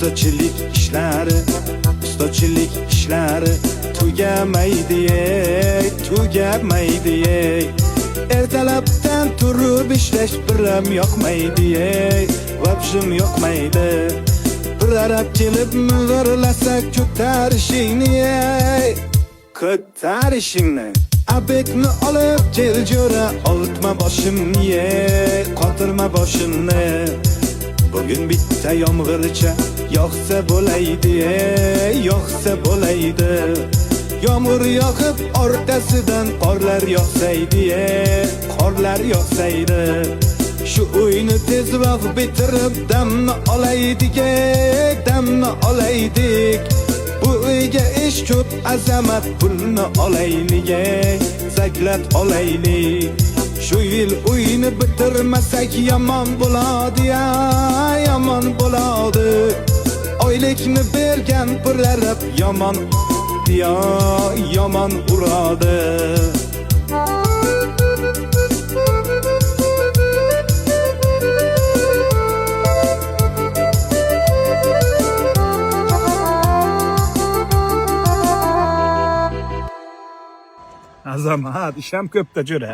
ustachilik ishlari tugamaydi. Ertalabdan turib ishlash biram yoqmaydi, vobshim yoqmaydi. Bir arab kelib mizirlasa ko'tarishingni, abekni olib kel jo'ra, oltma boshimni, qotirma boshimni. Bugün bitta yomg'ircha yoqsa bo'laydi, Yomg'ir yoqib orqasidan qorlar yoqsaydi. Shu uyni tezroq bitirib damni olaydik. Bu uyga ish ko'p, azamat pulni olaylik, zaklat olaylik. Shu yil uyni bitirmasak yomon bo'ladi, yomon bo'ladi. Oylikni bergan birlarib yomon uradi. Azamat, isham ko'pda jo'ra.